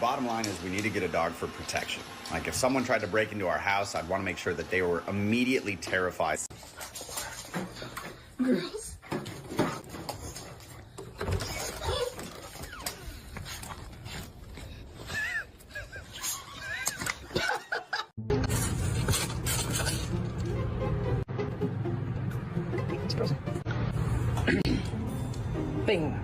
bottom line is we need to get a dog for protection. Like if someone tried to break into our house, I'd want to make sure that they were immediately terrified. Girls. Bing.